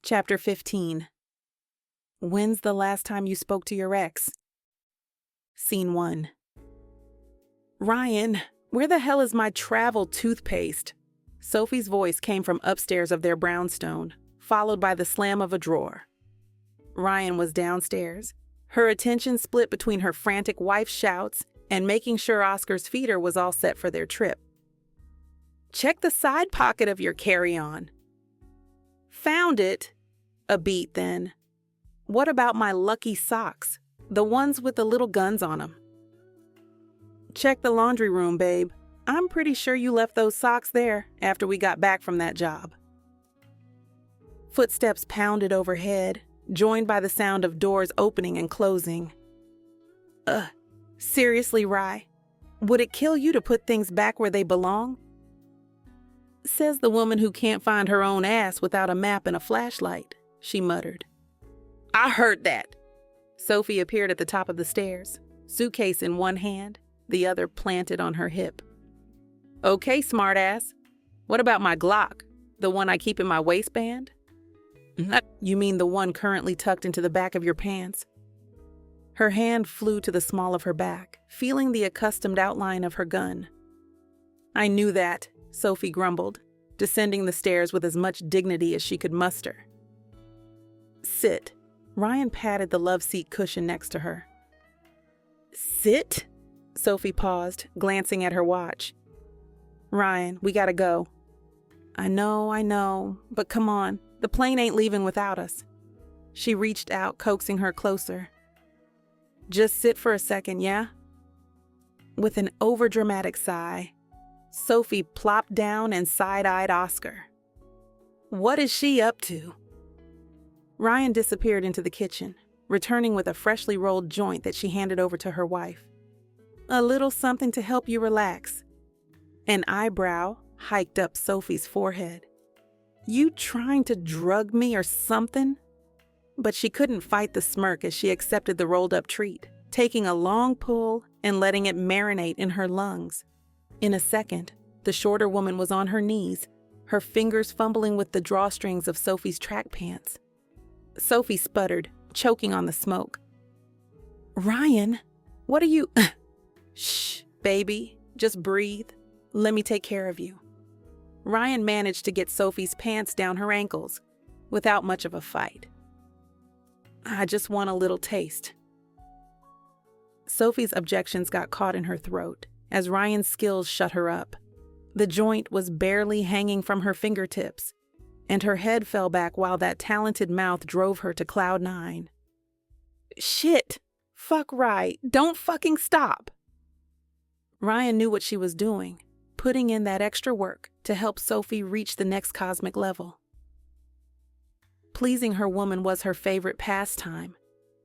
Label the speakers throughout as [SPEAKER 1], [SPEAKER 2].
[SPEAKER 1] Chapter 15. When's the last time you spoke to your ex? Scene 1. Ryan, where the hell is my travel toothpaste? Sophie's voice came from upstairs of their brownstone, followed by the slam of a drawer. Ryan was downstairs, her attention split between her frantic wife's shouts and making sure Oscar's feeder was all set for their trip. Check the side pocket of your carry-on. Found it. A beat then. What about my lucky socks? The ones with the little guns on them. Check the laundry room, babe. I'm pretty sure you left those socks there after we got back from that job. Footsteps pounded overhead, joined by the sound of doors opening and closing. Seriously, Rye? Would it kill you to put things back where they belong? Says the woman who can't find her own ass without a map and a flashlight, she muttered. I heard that. Sophie appeared at the top of the stairs, suitcase in one hand, the other planted on her hip. Okay, smartass. What about my Glock? The one I keep in my waistband? You mean the one currently tucked into the back of your pants? Her hand flew to the small of her back, feeling the accustomed outline of her gun. I knew that, Sophie grumbled, descending the stairs with as much dignity as she could muster. Sit. Ryan patted the love seat cushion next to her. Sit? Sophie paused, glancing at her watch. Ryan, we gotta go. I know, but come on, the plane ain't leaving without us. She reached out, coaxing her closer. Just sit for a second, yeah? With an overdramatic sigh, Sophie plopped down and side-eyed Oscar. What is she up to? Ryan disappeared into the kitchen, returning with a freshly rolled joint that she handed over to her wife. A little something to help you relax. An eyebrow hiked up Sophie's forehead. You trying to drug me or something? But she couldn't fight the smirk as she accepted the rolled-up treat, taking a long pull and letting it marinate in her lungs. In a second, the shorter woman was on her knees, her fingers fumbling with the drawstrings of Sophie's track pants. Sophie sputtered, choking on the smoke. Ryan, what are you... Shh, baby, just breathe. Let me take care of you. Ryan managed to get Sophie's pants down her ankles, without much of a fight. I just want a little taste. Sophie's objections got caught in her throat as Ryan's skills shut her up. The joint was barely hanging from her fingertips, and her head fell back while that talented mouth drove her to cloud 9. Shit! Fuck right, don't fucking stop! Ryan knew what she was doing, putting in that extra work to help Sophie reach the next cosmic level. Pleasing her woman was her favorite pastime,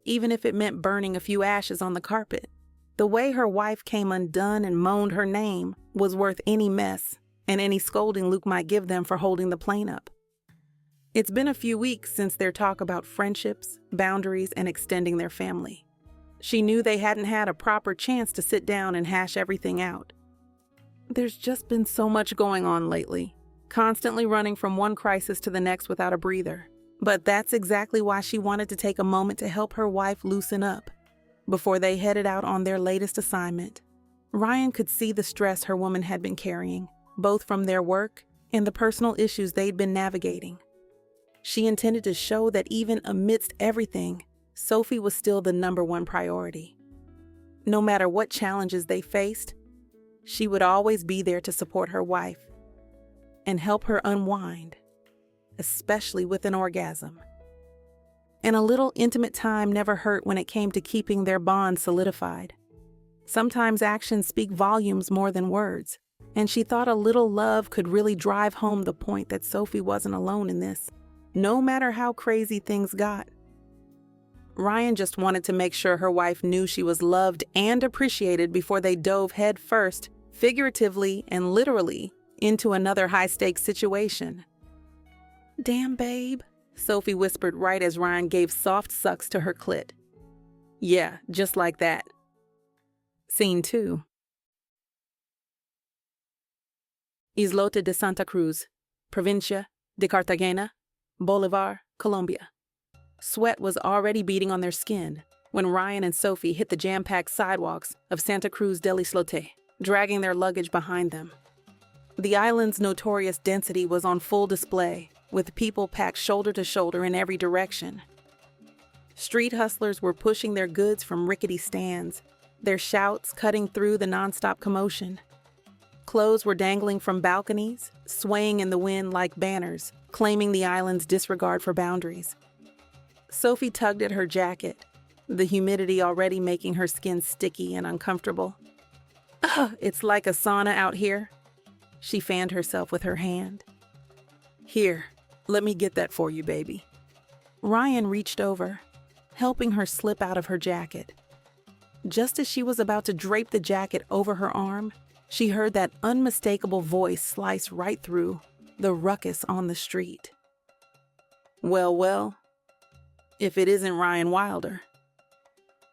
[SPEAKER 1] even if it meant burning a few ashes on the carpet. The way her wife came undone and moaned her name was worth any mess and any scolding Luke might give them for holding the plane up. It's been a few weeks since their talk about friendships, boundaries, and extending their family. She knew they hadn't had a proper chance to sit down and hash everything out. There's just been so much going on lately, constantly running from one crisis to the next without a breather. But that's exactly why she wanted to take a moment to help her wife loosen up before they headed out on their latest assignment. Ryan could see the stress her woman had been carrying, both from their work and the personal issues they'd been navigating. She intended to show that even amidst everything, Sophie was still the #1 priority. No matter what challenges they faced, she would always be there to support her wife and help her unwind, especially with an orgasm. And a little intimate time never hurt when it came to keeping their bond solidified. Sometimes actions speak volumes more than words, and she thought a little love could really drive home the point that Sophie wasn't alone in this, no matter how crazy things got. Ryan just wanted to make sure her wife knew she was loved and appreciated before they dove head first, figuratively and literally, into another high-stakes situation. Damn, babe, Sophie whispered right as Ryan gave soft sucks to her clit. Yeah, just like that. Scene 2. Islote de Santa Cruz, Provincia de Cartagena, Bolivar, Colombia. Sweat was already beading on their skin when Ryan and Sophie hit the jam-packed sidewalks of Santa Cruz del Islote, dragging their luggage behind them. The island's notorious density was on full display, with people packed shoulder to shoulder in every direction. Street hustlers were pushing their goods from rickety stands, their shouts cutting through the nonstop commotion. Clothes were dangling from balconies, swaying in the wind like banners, claiming the island's disregard for boundaries. Sophie tugged at her jacket, the humidity already making her skin sticky and uncomfortable. Ugh, it's like a sauna out here. She fanned herself with her hand. Here, let me get that for you, baby. Ryan reached over, helping her slip out of her jacket. Just as she was about to drape the jacket over her arm, she heard that unmistakable voice slice right through the ruckus on the street. Well, if it isn't Ryan Wilder.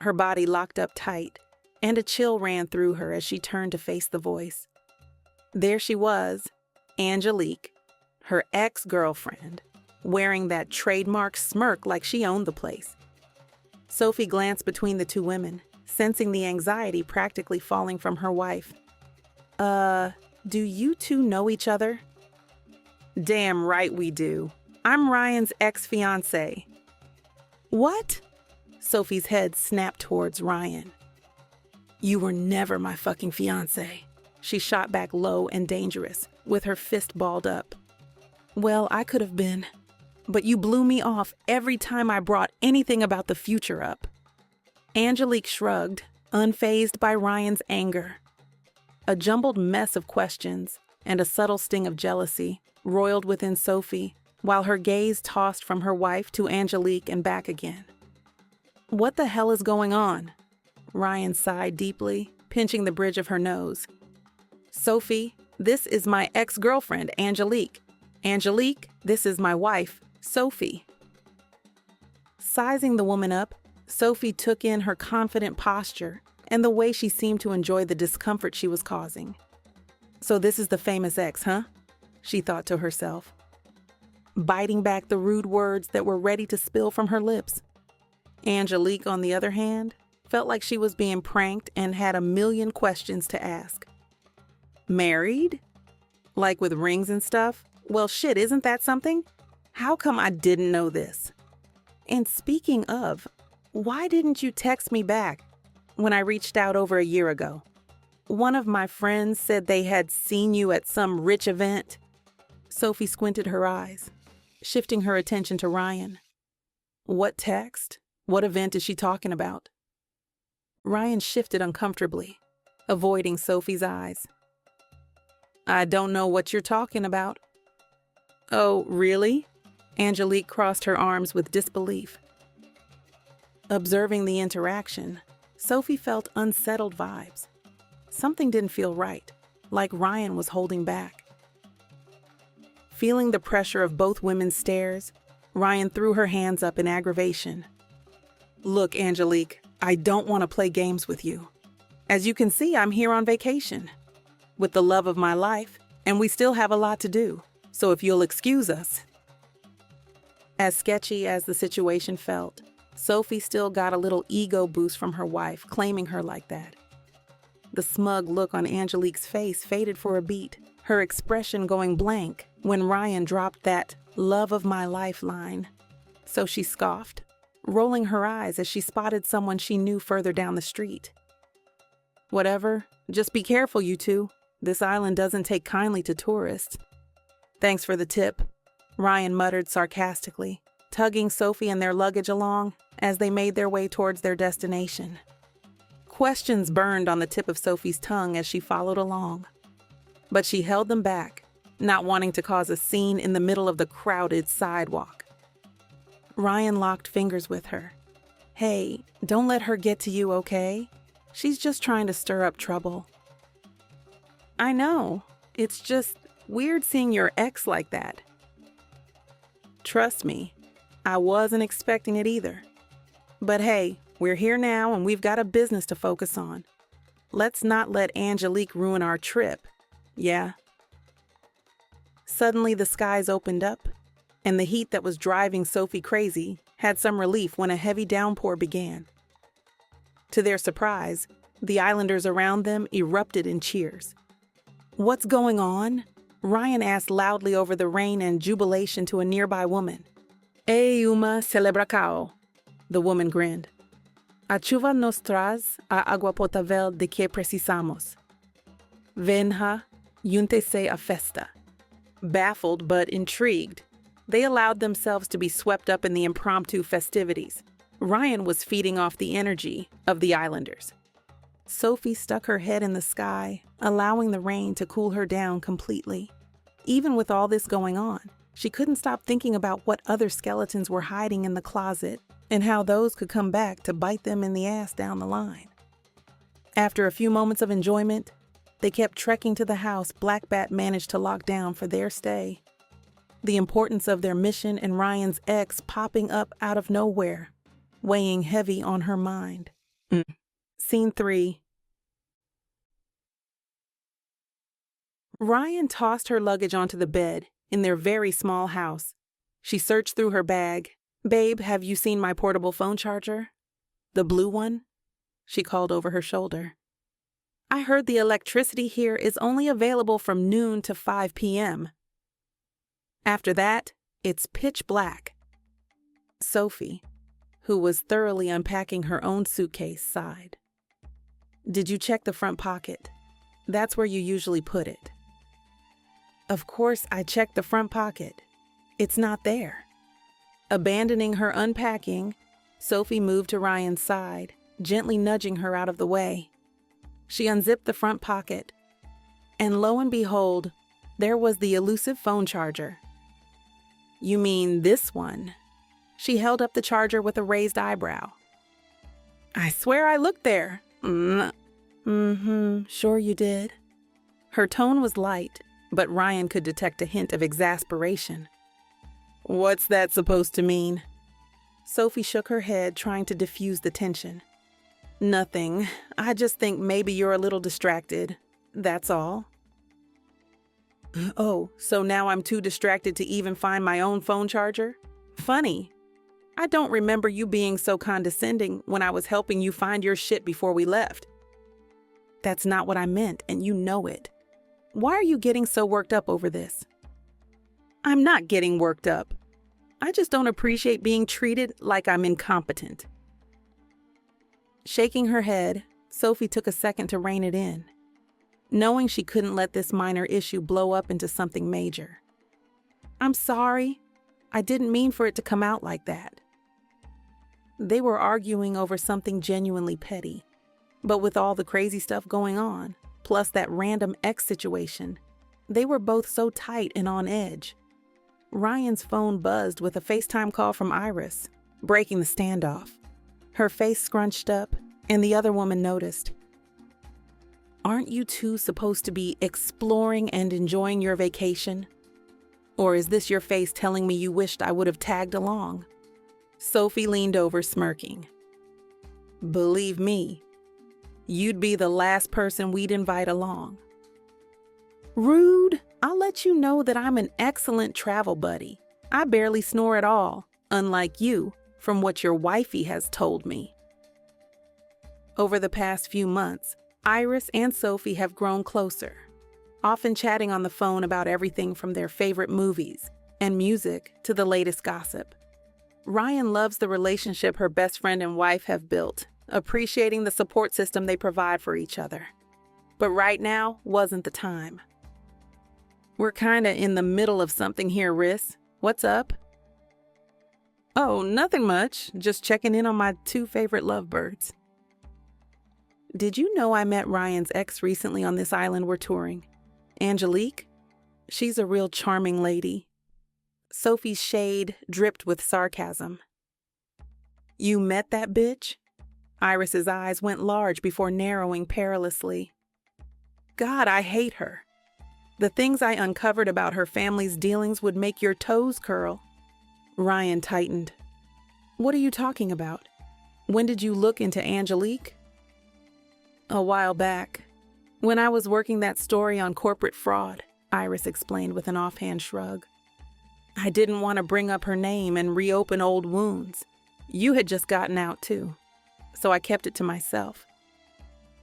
[SPEAKER 1] Her body locked up tight, and a chill ran through her as she turned to face the voice. There she was, Angelique, her ex-girlfriend, wearing that trademark smirk like she owned the place. Sophie glanced between the two women, sensing the anxiety practically falling from her wife. Do you two know each other? Damn right we do. I'm Ryan's ex-fiancé. What? Sophie's head snapped towards Ryan. You were never my fucking fiancé. She shot back low and dangerous, with her fist balled up. Well, I could have been, but you blew me off every time I brought anything about the future up. Angelique shrugged, unfazed by Ryan's anger. A jumbled mess of questions and a subtle sting of jealousy roiled within Sophie, while her gaze tossed from her wife to Angelique and back again. What the hell is going on? Ryan sighed deeply, pinching the bridge of her nose. Sophie, this is my ex-girlfriend, Angelique. Angelique, this is my wife, Sophie. Sizing the woman up, Sophie took in her confident posture and the way she seemed to enjoy the discomfort she was causing. So this is the famous ex, huh? She thought to herself, biting back the rude words that were ready to spill from her lips. Angelique, on the other hand, felt like she was being pranked and had a million questions to ask. Married? Like with rings and stuff? Well, shit, isn't that something? How come I didn't know this? And speaking of, why didn't you text me back when I reached out over a year ago? One of my friends said they had seen you at some rich event. Sophie squinted her eyes, shifting her attention to Ryan. What text? What event is she talking about? Ryan shifted uncomfortably, avoiding Sophie's eyes. I don't know what you're talking about. Oh, really? Angelique crossed her arms with disbelief. Observing the interaction, Sophie felt unsettled vibes. Something didn't feel right, like Ryan was holding back. Feeling the pressure of both women's stares, Ryan threw her hands up in aggravation. Look, Angelique, I don't want to play games with you. As you can see, I'm here on vacation with the love of my life, and we still have a lot to do, so if you'll excuse us. As sketchy as the situation felt, Sophie still got a little ego boost from her wife, claiming her like that. The smug look on Angelique's face faded for a beat, her expression going blank when Ryan dropped that love of my life line. So she scoffed, rolling her eyes as she spotted someone she knew further down the street. Whatever, just be careful, you two. This island doesn't take kindly to tourists. Thanks for the tip, Ryan muttered sarcastically, tugging Sophie and their luggage along as they made their way towards their destination. Questions burned on the tip of Sophie's tongue as she followed along, but she held them back, not wanting to cause a scene in the middle of the crowded sidewalk. Ryan locked fingers with her. Hey, don't let her get to you, okay? She's just trying to stir up trouble. I know. It's just weird seeing your ex like that. Trust me, I wasn't expecting it either. But hey, we're here now and we've got a business to focus on. Let's not let Angelique ruin our trip. Yeah? Suddenly the skies opened up and the heat that was driving Sophie crazy had some relief when a heavy downpour began. To their surprise, the islanders around them erupted in cheers. "What's going on?" Ryan asked loudly over the rain and jubilation to a nearby woman. "É uma celebração," the woman grinned. "A chuva nos traz a água potável de que precisamos. Venha, junte-se à festa." Baffled but intrigued, they allowed themselves to be swept up in the impromptu festivities. Ryan was feeding off the energy of the islanders. Sophie stuck her head in the sky, allowing the rain to cool her down completely. Even with all this going on, she couldn't stop thinking about what other skeletons were hiding in the closet and how those could come back to bite them in the ass down the line. After a few moments of enjoyment, they kept trekking to the house Black Bat managed to lock down for their stay. The importance of their mission and Ryan's ex popping up out of nowhere, weighing heavy on her mind. Scene 3. Ryan tossed her luggage onto the bed in their very small house. She searched through her bag. "Babe, have you seen my portable phone charger? The blue one?" she called over her shoulder. "I heard the electricity here is only available from noon to 5 p.m. After that, it's pitch black." Sophie, who was thoroughly unpacking her own suitcase, sighed. "Did you check the front pocket? That's where you usually put it." "Of course I checked the front pocket. It's not there." Abandoning her unpacking, Sophie moved to Ryan's side, gently nudging her out of the way. She unzipped the front pocket, and lo and behold, there was the elusive phone charger. "You mean this one?" She held up the charger with a raised eyebrow. "I swear I looked there." Sure you did." Her tone was light, but Ryan could detect a hint of exasperation. "What's that supposed to mean?" Sophie shook her head, trying to diffuse the tension. "Nothing. I just think maybe you're a little distracted. That's all." "Oh, so now I'm too distracted to even find my own phone charger? Funny. I don't remember you being so condescending when I was helping you find your shit before we left." "That's not what I meant, and you know it. Why are you getting so worked up over this?" "I'm not getting worked up. I just don't appreciate being treated like I'm incompetent." Shaking her head, Sophie took a second to rein it in, knowing she couldn't let this minor issue blow up into something major. "I'm sorry. I didn't mean for it to come out like that." They were arguing over something genuinely petty, but with all the crazy stuff going on, plus that random ex situation, they were both so tight and on edge. Ryan's phone buzzed with a FaceTime call from Iris, breaking the standoff. Her face scrunched up, and the other woman noticed. "Aren't you two supposed to be exploring and enjoying your vacation? Or is this your face telling me you wished I would have tagged along?" Sophie leaned over, smirking. "Believe me, you'd be the last person we'd invite along." "Rude. I'll let you know that I'm an excellent travel buddy. I barely snore at all, unlike you, from what your wifey has told me." Over the past few months, Iris and Sophie have grown closer, often chatting on the phone about everything from their favorite movies and music to the latest gossip. Ryan loves the relationship her best friend and wife have built, appreciating the support system they provide for each other. But right now wasn't the time. "We're kinda in the middle of something here, Riss. What's up?" "Oh, nothing much. Just checking in on my two favorite lovebirds." "Did you know I met Ryan's ex recently on this island we're touring? Angelique? She's a real charming lady." Sophie's shade dripped with sarcasm. "You met that bitch?" Iris's eyes went large before narrowing perilously. "God, I hate her. The things I uncovered about her family's dealings would make your toes curl." Ryan tightened. "What are you talking about? When did you look into Angelique?" "A while back, when I was working that story on corporate fraud," Iris explained with an offhand shrug. I didn't want to bring up her name and reopen old wounds. You had just gotten out too, so I kept it to myself.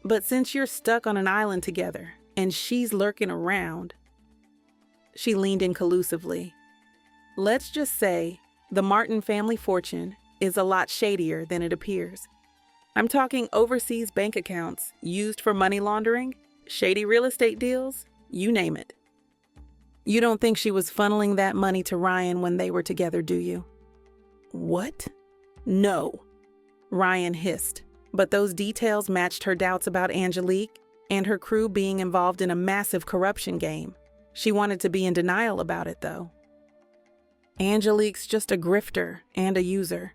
[SPEAKER 1] But since you're stuck on an island together and she's lurking around," she leaned in collusively, "let's just say the Martin family fortune is a lot shadier than it appears. I'm talking overseas bank accounts used for money laundering, shady real estate deals, you name it. You don't think she was funneling that money to Ryan when they were together, do you?" "What?" "No," Ryan hissed, but those details matched her doubts about Angelique and her crew being involved in a massive corruption game. She wanted to be in denial about it, though. "Angelique's just a grifter and a user.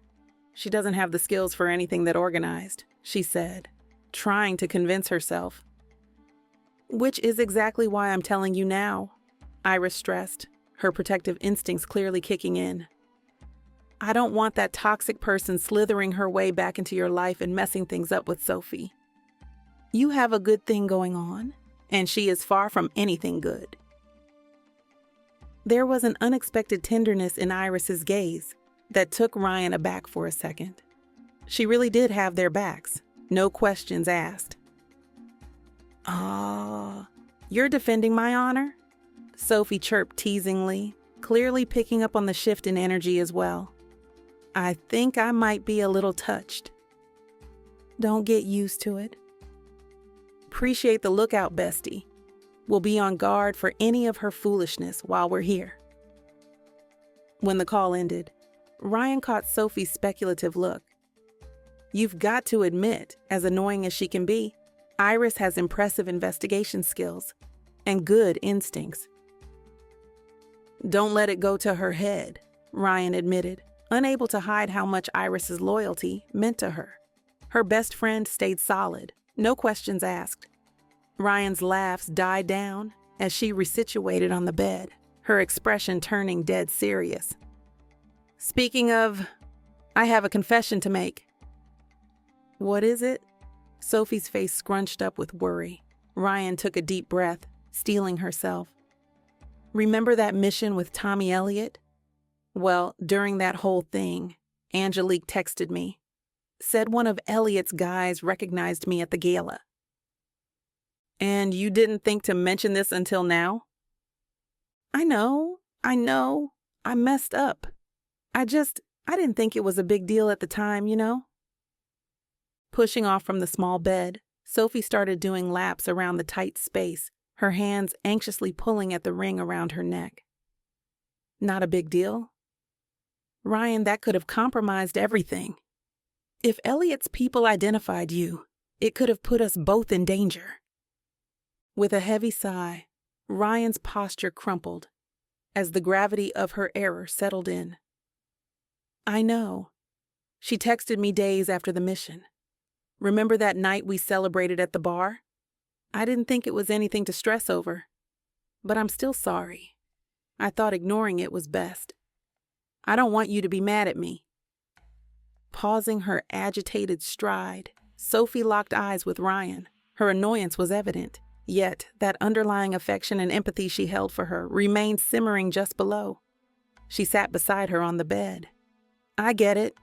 [SPEAKER 1] She doesn't have the skills for anything that organized," she said, trying to convince herself. "Which is exactly why I'm telling you now," Iris stressed, her protective instincts clearly kicking in. "I don't want that toxic person slithering her way back into your life and messing things up with Sophie. You have a good thing going on, and she is far from anything good." There was an unexpected tenderness in Iris's gaze that took Ryan aback for a second. She really did have their backs, no questions asked. "Ah, you're defending my honor?" Sophie chirped teasingly, clearly picking up on the shift in energy as well. "I think I might be a little touched." "Don't get used to it." "Appreciate the lookout, bestie. We'll be on guard for any of her foolishness while we're here." When the call ended, Ryan caught Sophie's speculative look. You've got to admit, as annoying as she can be, Iris has impressive investigation skills and good instincts. "Don't let it go to her head," Ryan admitted, unable to hide how much Iris's loyalty meant to her. Her best friend stayed solid, no questions asked. Ryan's laughs died down as she resituated on the bed, her expression turning dead serious. "Speaking of, I have a confession to make." "What is it?" Sophie's face scrunched up with worry. Ryan took a deep breath, steeling herself. "Remember that mission with Tommy Elliott? Well, during that whole thing, Angelique texted me. Said one of Elliott's guys recognized me at the gala." "And you didn't think to mention this until now?" I know. I messed up. I didn't think it was a big deal at the time, you know?" Pushing off from the small bed, Sophie started doing laps around the tight space, her hands anxiously pulling at the ring around her neck. "Not a big deal?" "Ryan, that could have compromised everything. If Elliott's people identified you, it could have put us both in danger." With a heavy sigh, Ryan's posture crumpled as the gravity of her error settled in. "I know. She texted me days after the mission. Remember that night we celebrated at the bar? I didn't think it was anything to stress over, but I'm still sorry. I thought ignoring it was best. I don't want you to be mad at me." Pausing her agitated stride, Sophie locked eyes with Ryan. Her annoyance was evident, yet that underlying affection and empathy she held for her remained simmering just below. She sat beside her on the bed. "I get it.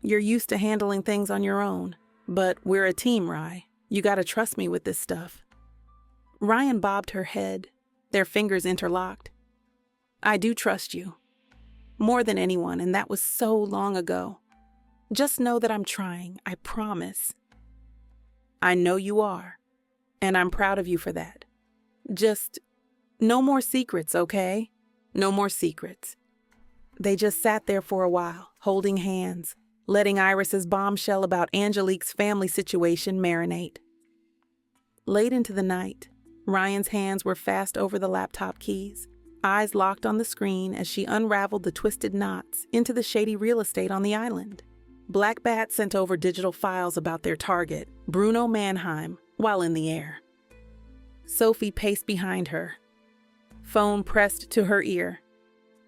[SPEAKER 1] You're used to handling things on your own. But we're a team, Rye. You gotta trust me with this stuff." Ryan bobbed her head, their fingers interlocked. "I do trust you. More than anyone, and that was so long ago. Just know that I'm trying, I promise." "I know you are, and I'm proud of you for that. Just, no more secrets, okay? No more secrets." They just sat there for a while, holding hands, letting Iris's bombshell about Angelique's family situation marinate. Late into the night, Ryan's hands were fast over the laptop keys, eyes locked on the screen as she unraveled the twisted knots into the shady real estate on the island. Black Bat sent over digital files about their target, Bruno Mannheim, while in the air. Sophie paced behind her, phone pressed to her ear,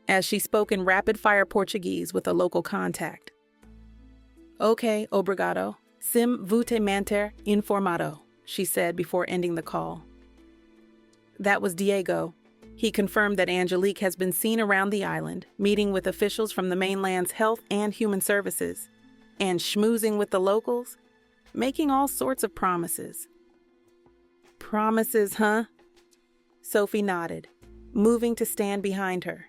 [SPEAKER 1] as she spoke in rapid-fire Portuguese with a local contact. "Okay, obrigado. Sim vute manter informado," she said before ending the call. That was Diego, He confirmed that Angelique has been seen around the island, meeting with officials from the mainland's health and human services, and schmoozing with the locals, making all sorts of promises. Promises, huh? Sophie nodded, moving to stand behind her.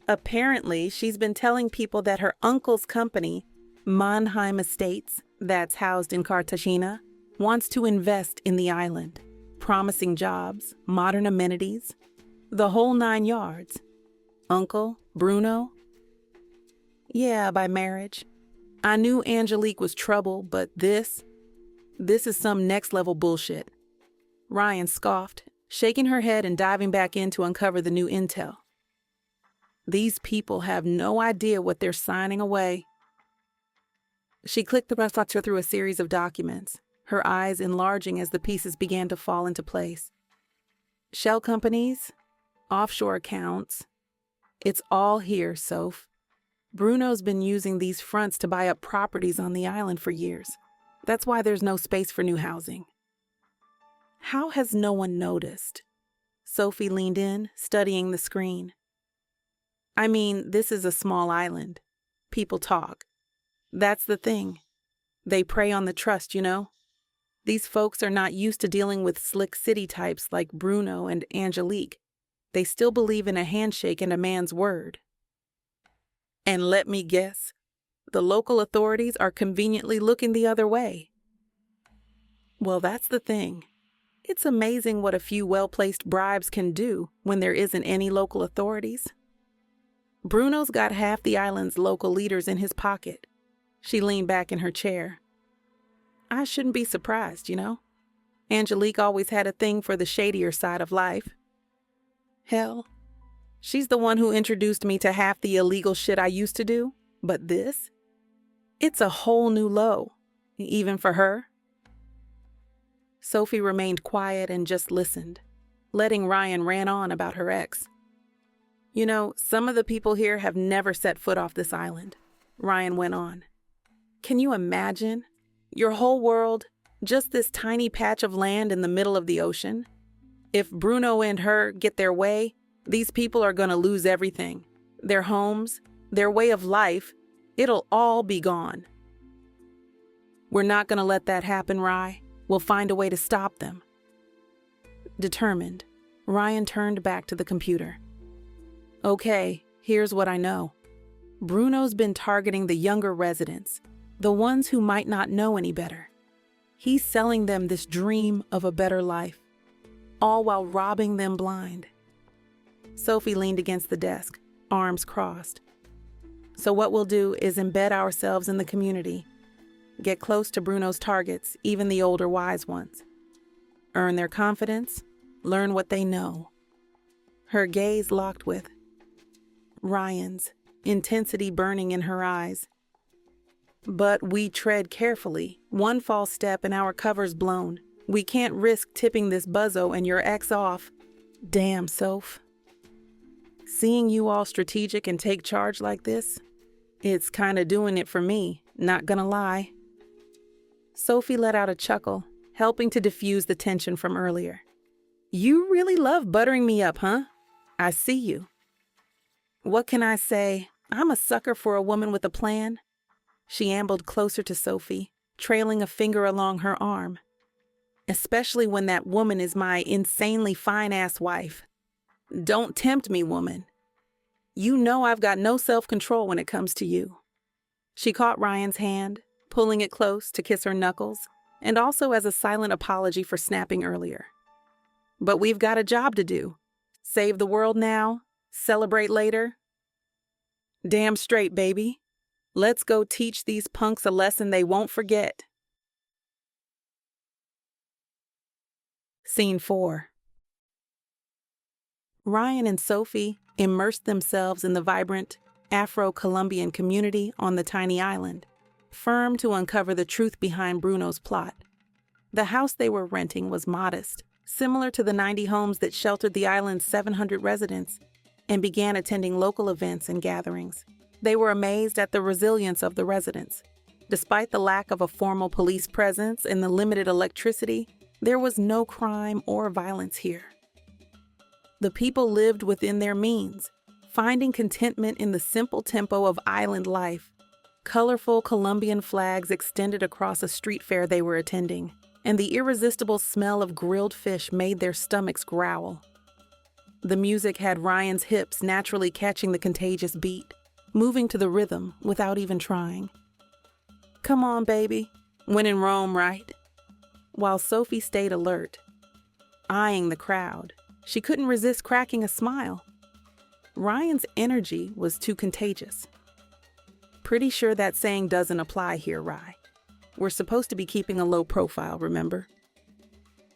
[SPEAKER 1] Apparently, she's been telling people that her uncle's company, Mannheim Estates, that's housed in Cartagena, wants to invest in the island, promising jobs, modern amenities, the whole 9 yards. Uncle, Bruno? Yeah, by marriage. I knew Angelique was trouble, but this is some next-level bullshit. Ryan scoffed, shaking her head and diving back in to uncover the new intel. These people have no idea what they're signing away. She clicked the reflector through a series of documents, her eyes enlarging as the pieces began to fall into place. Shell companies, offshore accounts. It's all here, Soph. Bruno's been using these fronts to buy up properties on the island for years. That's why there's no space for new housing. How has no one noticed? Sophie leaned in, studying the screen. I mean, this is a small island. People talk. That's the thing. They prey on the trust, you know? These folks are not used to dealing with slick city types like Bruno and Angelique. They still believe in a handshake and a man's word. And let me guess, the local authorities are conveniently looking the other way. Well, that's the thing. It's amazing what a few well-placed bribes can do when there isn't any local authorities. Bruno's got half the island's local leaders in his pocket. She leaned back in her chair. I shouldn't be surprised, you know? Angelique always had a thing for the shadier side of life. Hell, she's the one who introduced me to half the illegal shit I used to do. But this? It's a whole new low, even for her. Sophie remained quiet and just listened, letting Ryan rant on about her ex. You know, some of the people here have never set foot off this island, Ryan went on. Can you imagine? Your whole world, just this tiny patch of land in the middle of the ocean? If Bruno and her get their way, these people are going to lose everything. Their homes, their way of life, it'll all be gone. We're not going to let that happen, Rye. We'll find a way to stop them. Determined, Ryan turned back to the computer. Okay, here's what I know. Bruno's been targeting the younger residents, the ones who might not know any better. He's selling them this dream of a better life, all while robbing them blind. Sophie leaned against the desk, arms crossed. So what we'll do is embed ourselves in the community, get close to Bruno's targets, even the older wise ones. Earn their confidence, learn what they know. Her gaze locked with Ryan's, intensity burning in her eyes. But we tread carefully. One false step and our cover's blown. We can't risk tipping this buzzo and your ex off. Damn, Soph. Seeing you all strategic and take charge like this, it's kinda doing it for me, not gonna lie. Sophie let out a chuckle, helping to diffuse the tension from earlier. You really love buttering me up, huh? I see you. What can I say? I'm a sucker for a woman with a plan. She ambled closer to Sophie, trailing a finger along her arm. Especially when that woman is my insanely fine-ass wife. Don't tempt me, woman. You know I've got no self-control when it comes to you. She caught Ryan's hand, pulling it close to kiss her knuckles, and also as a silent apology for snapping earlier. But we've got a job to do. Save the world now, celebrate later. Damn straight, baby. Let's go teach these punks a lesson they won't forget. Scene 4. Ryan and Sophie immersed themselves in the vibrant Afro-Colombian community on the tiny island, firm to uncover the truth behind Bruno's plot. The house they were renting was modest, similar to the 90 homes that sheltered the island's 700 residents, and began attending local events and gatherings. They were amazed at the resilience of the residents. Despite the lack of a formal police presence and the limited electricity, there was no crime or violence here. The people lived within their means, finding contentment in the simple tempo of island life. Colorful Colombian flags extended across a street fair they were attending, and the irresistible smell of grilled fish made their stomachs growl. The music had Ryan's hips naturally catching the contagious beat, moving to the rhythm without even trying. Come on, baby. When in Rome, right? While Sophie stayed alert, eyeing the crowd, she couldn't resist cracking a smile. Ryan's energy was too contagious. Pretty sure that saying doesn't apply here, Rye. We're supposed to be keeping a low profile, remember?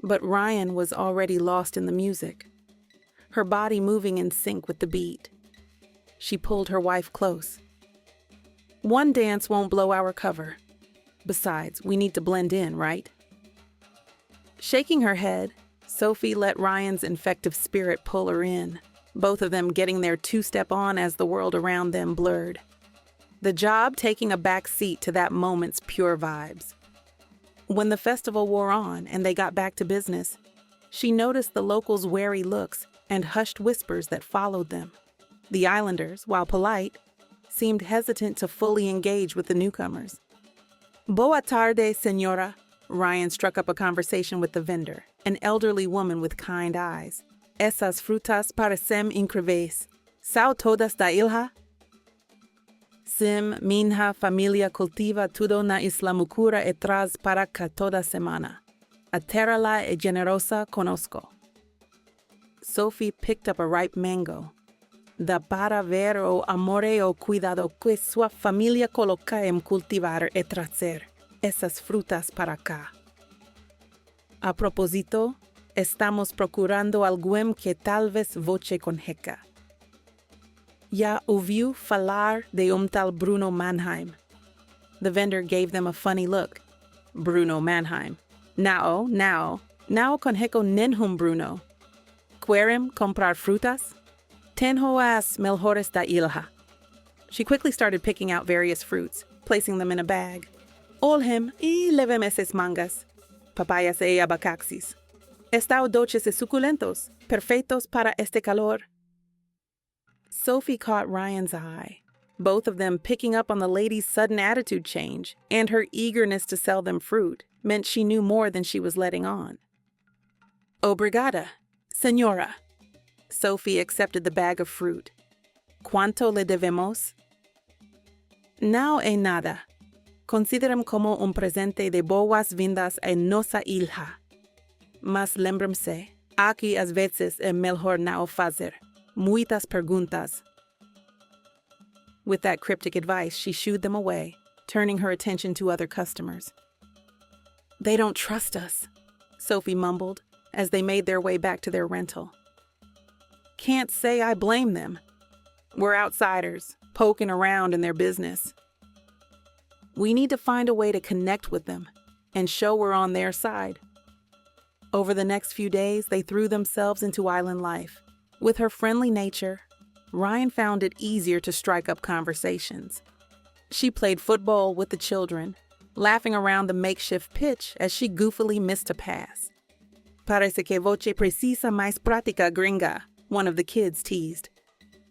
[SPEAKER 1] But Ryan was already lost in the music, her body moving in sync with the beat. She pulled her wife close. One dance won't blow our cover. Besides, we need to blend in, right? Shaking her head, Sophie let Ryan's infective spirit pull her in, both of them getting their two-step on as the world around them blurred. The job taking a back seat to that moment's pure vibes. When the festival wore on and they got back to business, she noticed the locals' wary looks and hushed whispers that followed them. The islanders, while polite, seemed hesitant to fully engage with the newcomers. Boa tarde, señora. Ryan struck up a conversation with the vendor, an elderly woman with kind eyes. Esas frutas parecem incríveis. Sao todas da ilha? Sim, minha familia cultiva tudo na isla Mucura e traz para cá toda semana. A terra lá é generosa, conosco. Sophie picked up a ripe mango. Dá para ver o amore o cuidado que sua família coloca em cultivar e trazer essas frutas para cá. A propósito, estamos procurando alguém que talvez voce conheça. Já ouviu falar de tal Bruno Mannheim? The vendor gave them a funny look. Bruno Mannheim. Não conheço nenhum Bruno. Querem comprar frutas? Tenho as melhores da ilha. She quickly started picking out various fruits, placing them in a bag. Olhem e levem esses mangas, papayas e abacaxis. Estão doces e suculentos, perfeitos para este calor. Sophie caught Ryan's eye, both of them picking up on the lady's sudden attitude change, and her eagerness to sell them fruit meant she knew more than she was letting on. Obrigada, señora. Sophie accepted the bag of fruit. ¿Cuánto le debemos? Não é nada. Consideram como presente de boas-vindas em nossa ilha. Mas lembrem-se, aqui às vezes é melhor não fazer muitas perguntas. With that cryptic advice, she shooed them away, turning her attention to other customers. They don't trust us, Sophie mumbled as they made their way back to their rental. Can't say I blame them. We're outsiders, poking around in their business. We need to find a way to connect with them and show we're on their side. Over the next few days, they threw themselves into island life. With her friendly nature, Ryan found it easier to strike up conversations. She played football with the children, laughing around the makeshift pitch as she goofily missed a pass. Parece que voce precisa mais prática, gringa, one of the kids teased.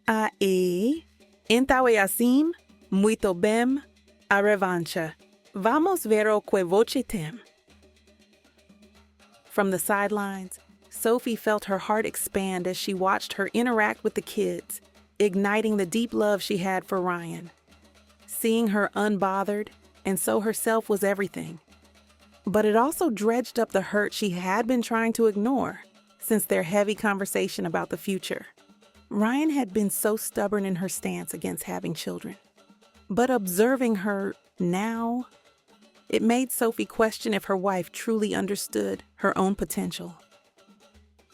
[SPEAKER 1] Ah, e? Então é assim? Muito bem. A revancha. Vamos ver o que voce tem. From the sidelines, Sophie felt her heart expand as she watched her interact with the kids, igniting the deep love she had for Ryan. Seeing her unbothered, and so herself was everything. But it also dredged up the hurt she had been trying to ignore since their heavy conversation about the future. Ryan had been so stubborn in her stance against having children. But observing her now, it made Sophie question if her wife truly understood her own potential.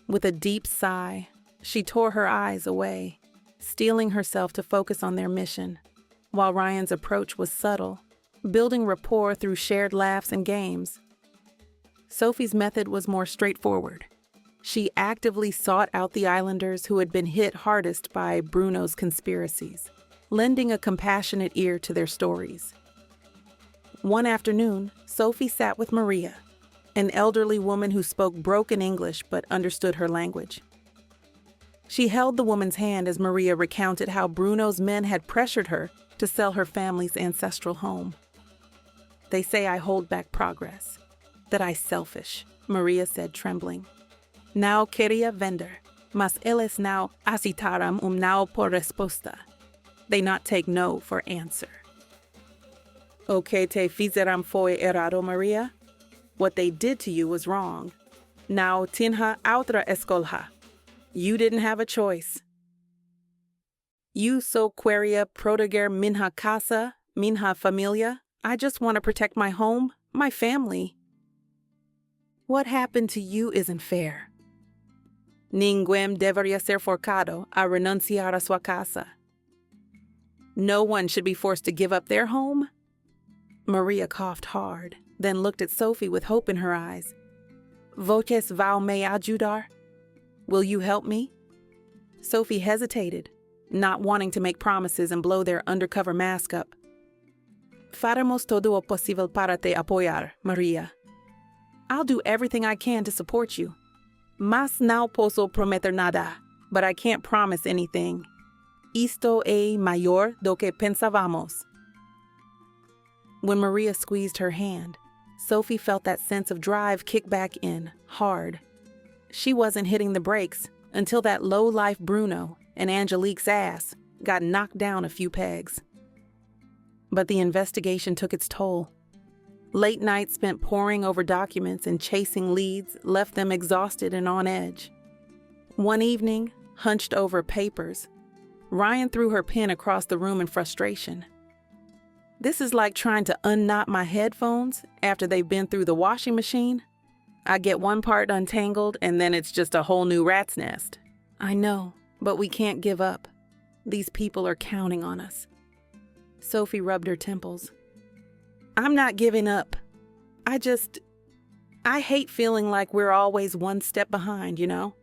[SPEAKER 1] With a deep sigh, she tore her eyes away, steeling herself to focus on their mission, while Ryan's approach was subtle, building rapport through shared laughs and games. Sophie's method was more straightforward. She actively sought out the islanders who had been hit hardest by Bruno's conspiracies, lending a compassionate ear to their stories. One afternoon, Sophie sat with Maria, an elderly woman who spoke broken English but understood her language. She held the woman's hand as Maria recounted how Bruno's men had pressured her to sell her family's ancestral home. They say I hold back progress, that I selfish, Maria said, trembling. Now quería vender, mas eles now acitaram now por resposta. They not take no for answer. O que te fizeram foi errado, Maria? What they did to you was wrong. Now tinha outra escolha. You didn't have a choice. You so queria proteger minha casa, minha familia. I just want to protect my home, my family. What happened to you isn't fair. Ninguém deveria ser forçado a renunciar a sua casa. No one should be forced to give up their home. Maria coughed hard, then looked at Sophie with hope in her eyes. Vocês vão me ajudar? Will you help me? Sophie hesitated, not wanting to make promises and blow their undercover mask up. Faremos todo o possível para te apoiar, Maria. I'll do everything I can to support you. Mas não posso prometer nada, but I can't promise anything. Isto é maior do que pensávamos. When Maria squeezed her hand, Sophie felt that sense of drive kick back in, hard. She wasn't hitting the brakes until that low-life Bruno and Angelique's ass got knocked down a few pegs. But the investigation took its toll. Late nights spent poring over documents and chasing leads left them exhausted and on edge. One evening, hunched over papers, Ryan threw her pen across the room in frustration. This is like trying to unknot my headphones after they've been through the washing machine. I get one part untangled and then it's just a whole new rat's nest. I know, but we can't give up. These people are counting on us. Sophie rubbed her temples. I'm not giving up. I hate feeling like we're always one step behind, you know?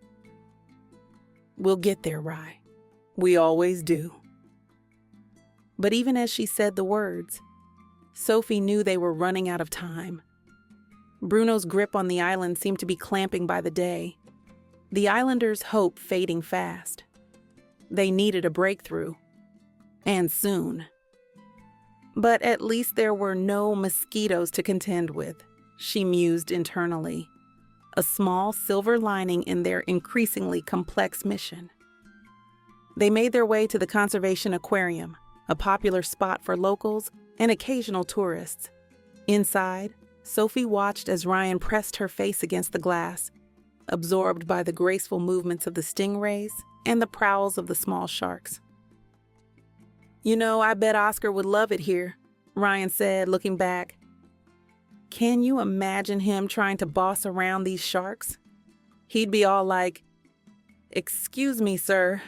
[SPEAKER 1] We'll get there, Rye. We always do. But even as she said the words, Sophie knew they were running out of time. Bruno's grip on the island seemed to be clamping by the day. The islanders' hope fading fast. They needed a breakthrough. And soon. But at least there were no mosquitoes to contend with, she mused internally. A small silver lining in their increasingly complex mission. They made their way to the conservation aquarium, a popular spot for locals and occasional tourists. Inside, Sophie watched as Ryan pressed her face against the glass, absorbed by the graceful movements of the stingrays and the prowls of the small sharks. You know, I bet Oscar would love it here, Ryan said, looking back. Can you imagine him trying to boss around these sharks? He'd be all like, "Excuse me, sir.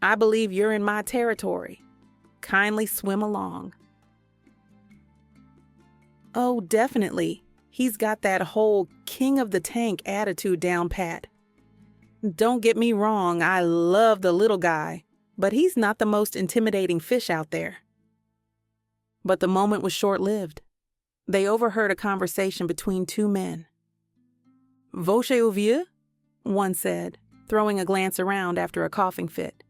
[SPEAKER 1] I believe you're in my territory. Kindly swim along." Oh, definitely. He's got that whole king of the tank attitude down pat. Don't get me wrong, I love the little guy, but he's not the most intimidating fish out there. But the moment was short-lived. They overheard a conversation between two men. "Você ouviu?" one said, throwing a glance around after a coughing fit.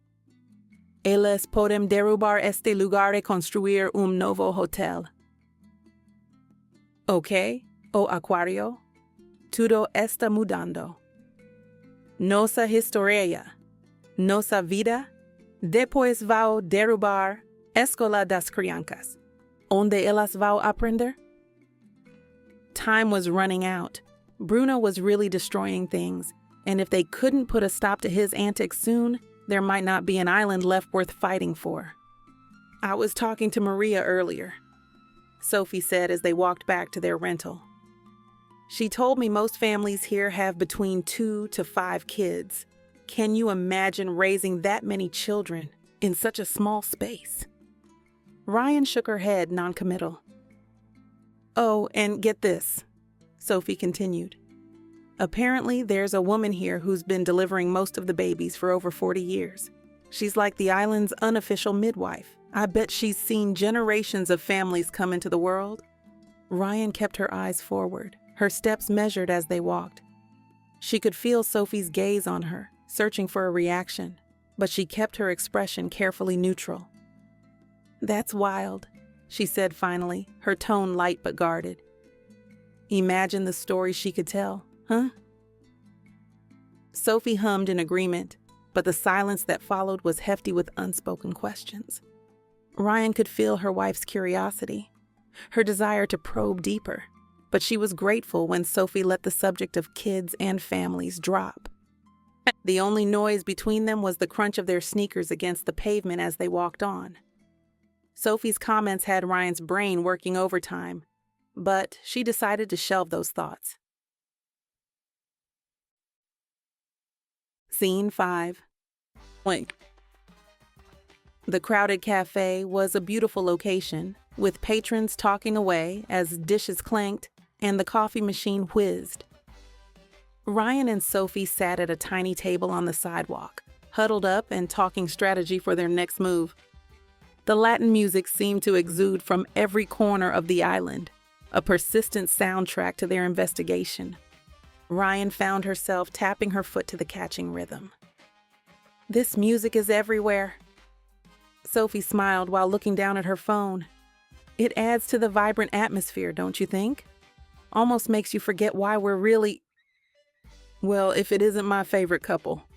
[SPEAKER 1] "Eles podem derrubar este lugar e construir novo hotel." "Ok, o aquário, tudo está mudando. Nossa história, nossa vida, depois vão derrubar escola das crianças, onde elas vão aprender." Time was running out. Bruno was really destroying things, and if they couldn't put a stop to his antics soon, there might not be an island left worth fighting for. "I was talking to Maria earlier," Sophie said as they walked back to their rental. "She told me most families here have between 2 to 5 kids. Can you imagine raising that many children in such a small space?" Ryan shook her head, noncommittal. "Oh, and get this," Sophie continued. "Apparently there's a woman here who's been delivering most of the babies for over 40 years. She's like the island's unofficial midwife. I bet she's seen generations of families come into the world." Ryan kept her eyes forward, her steps measured as they walked. She could feel Sophie's gaze on her, searching for a reaction, but she kept her expression carefully neutral. "That's wild," she said finally, her tone light but guarded. "Imagine the story she could tell, huh?" Sophie hummed in agreement, but the silence that followed was hefty with unspoken questions. Ryan could feel her wife's curiosity, her desire to probe deeper, but she was grateful when Sophie let the subject of kids and families drop. The only noise between them was the crunch of their sneakers against the pavement as they walked on. Sophie's comments had Ryan's brain working overtime, but she decided to shelve those thoughts. Scene 5. The crowded cafe was a beautiful location, with patrons talking away as dishes clanked and the coffee machine whizzed. Ryan and Sophie sat at a tiny table on the sidewalk, huddled up and talking strategy for their next move. The Latin music seemed to exude from every corner of the island, a persistent soundtrack to their investigation. Ryan found herself tapping her foot to the catching rhythm. "This music is everywhere." Sophie smiled while looking down at her phone. "It adds to the vibrant atmosphere, don't you think? Almost makes you forget why we're really... Well, if it isn't my favorite couple."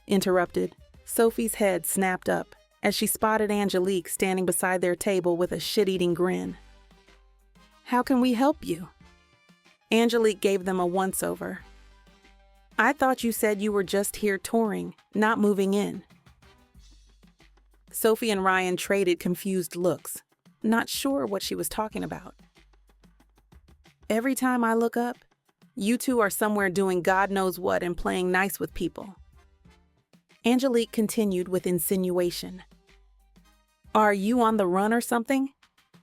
[SPEAKER 1] Interrupted, Sophie's head snapped up as she spotted Angelique standing beside their table with a shit-eating grin. "How can we help you?" Angelique gave them a once-over. "I thought you said you were just here touring, not moving in." Sophie and Ryan traded confused looks, not sure what she was talking about. "Every time I look up, you two are somewhere doing God knows what and playing nice with people." Angelique continued with insinuation. "Are you on the run or something?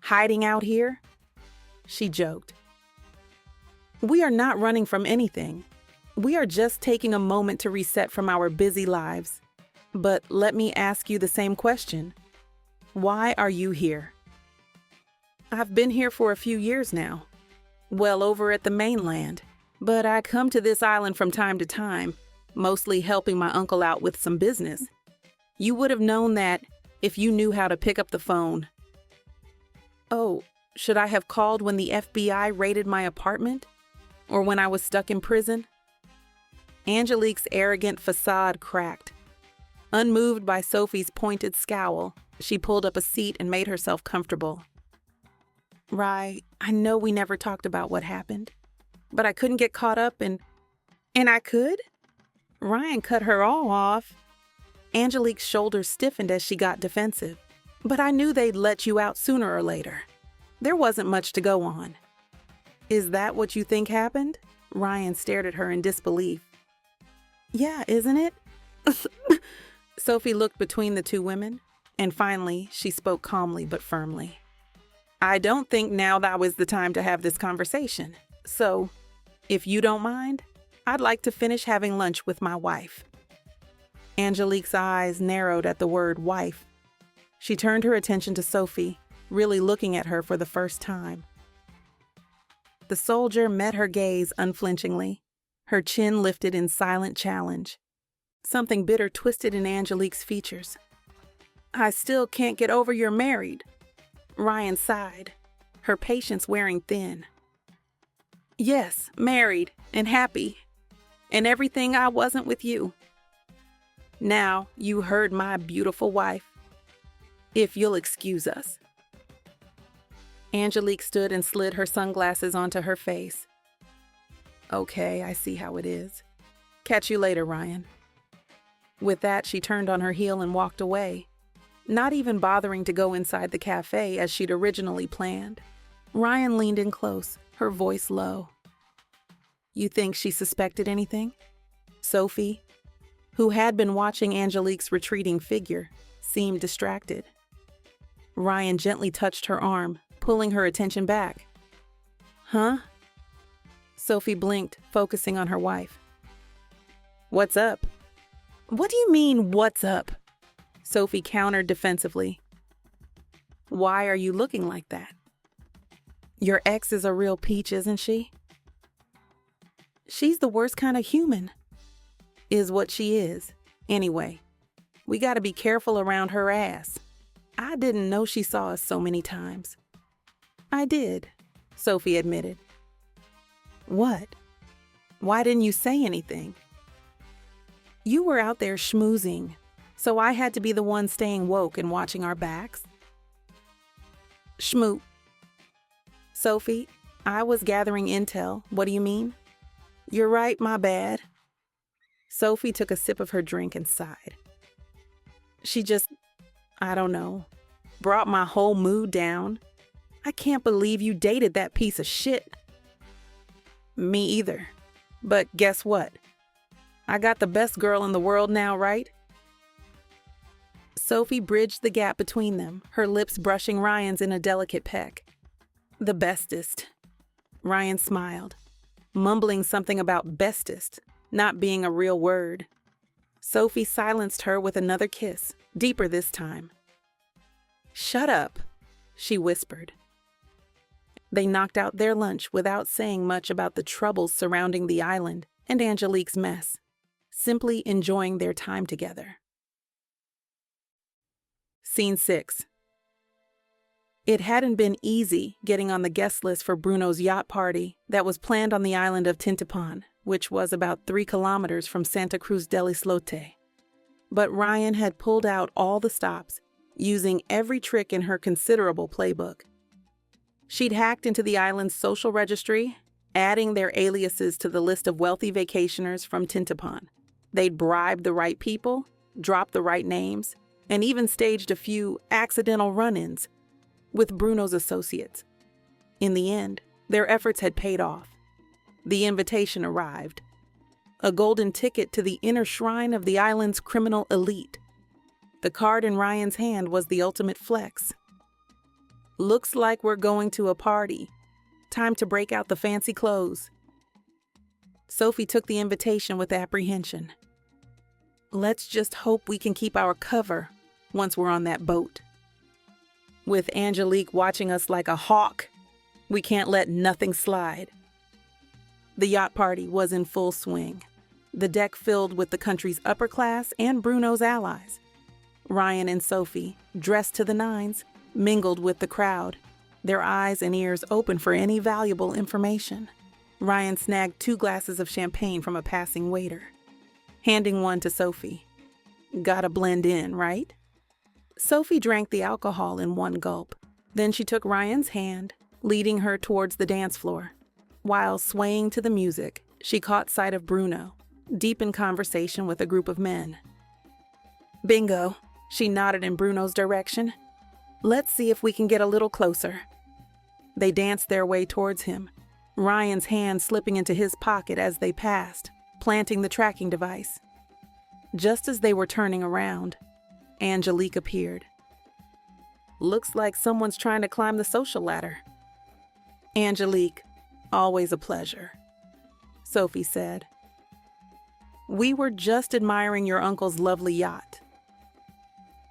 [SPEAKER 1] Hiding out here?" She joked. "We are not running from anything. We are just taking a moment to reset from our busy lives. But let me ask you the same question. Why are you here?" "I've been here for a few years now. Well over at the mainland. But I come to this island from time to time, mostly helping my uncle out with some business. You would have known that if you knew how to pick up the phone." "Oh, should I have called when the FBI raided my apartment? Or when I was stuck in prison?" Angelique's arrogant facade cracked. Unmoved by Sophie's pointed scowl, she pulled up a seat and made herself comfortable. "Right, I know we never talked about what happened, but I couldn't get caught up in..." "And I could?" Ryan cut her all off. Angelique's shoulders stiffened as she got defensive. "But I knew they'd let you out sooner or later. There wasn't much to go on." "Is that what you think happened?" Ryan stared at her in disbelief. "Yeah, isn't it?" Sophie looked between the two women, and finally she spoke calmly but firmly. "I don't think now that was the time to have this conversation. So, if you don't mind, I'd like to finish having lunch with my wife." Angelique's eyes narrowed at the word wife. She turned her attention to Sophie, really looking at her for the first time. The soldier met her gaze unflinchingly, her chin lifted in silent challenge. Something bitter twisted in Angelique's features. "I still can't get over you're married." Ryan sighed, her patience wearing thin. "Yes, married and happy, and everything I wasn't with you. Now you heard my beautiful wife. If you'll excuse us." Angelique stood and slid her sunglasses onto her face. "Okay, I see how it is. Catch you later, Ryan." With that, she turned on her heel and walked away, not even bothering to go inside the cafe as she'd originally planned. Ryan leaned in close, her voice low. "You think she suspected anything?" Sophie, who had been watching Angelique's retreating figure, seemed distracted. Ryan gently touched her arm, pulling her attention back. "Huh?" Sophie blinked, focusing on her wife. "What's up?" "What do you mean, what's up?" Sophie countered defensively. "Why are you looking like that? Your ex is a real peach, isn't she?" "She's the worst kind of human." "Is what she is. Anyway, we gotta be careful around her ass. I didn't know she saw us so many times." "I did," Sophie admitted. "What? Why didn't you say anything?" "You were out there schmoozing, so I had to be the one staying woke and watching our backs." "Schmoo." "Sophie, I was gathering intel. What do you mean?" "You're right, my bad." Sophie took a sip of her drink and sighed. "She just, I don't know, brought my whole mood down. I can't believe you dated that piece of shit." "Me either. But guess what? I got the best girl in the world now, right?" Sophie bridged the gap between them, her lips brushing Ryan's in a delicate peck. "The bestest." Ryan smiled, mumbling something about bestest not being a real word. Sophie silenced her with another kiss, deeper this time. "Shut up," she whispered. They knocked out their lunch without saying much about the troubles surrounding the island and Angelique's mess, simply enjoying their time together. Scene 6. It hadn't been easy getting on the guest list for Bruno's yacht party that was planned on the island of Tintapan, which was about 3 kilometers from Santa Cruz del Islote. But Ryan had pulled out all the stops, using every trick in her considerable playbook. She'd hacked into the island's social registry, adding their aliases to the list of wealthy vacationers from Tintapan. They'd bribed the right people, dropped the right names, and even staged a few accidental run-ins with Bruno's associates. In the end, their efforts had paid off. The invitation arrived. A golden ticket to the inner shrine of the island's criminal elite. The card in Ryan's hand was the ultimate flex. "Looks like we're going to a party. Time to break out the fancy clothes." Sophie took the invitation with apprehension. "Let's just hope we can keep our cover once we're on that boat. With Angelique watching us like a hawk, we can't let nothing slide." The yacht party was in full swing, the deck filled with the country's upper class and Bruno's allies. Ryan and Sophie, dressed to the nines, mingled with the crowd, their eyes and ears open for any valuable information. Ryan snagged 2 glasses of champagne from a passing waiter, handing one to Sophie. "Gotta blend in, right?" Sophie drank the alcohol in one gulp. Then she took Ryan's hand, leading her towards the dance floor. While swaying to the music, she caught sight of Bruno, deep in conversation with a group of men. "Bingo," she nodded in Bruno's direction. "Let's see if we can get a little closer." They danced their way towards him, Ryan's hand slipping into his pocket as they passed, planting the tracking device. Just as they were turning around, Angelique appeared. "Looks like someone's trying to climb the social ladder." "Angelique, always a pleasure," Sophie said. "We were just admiring your uncle's lovely yacht."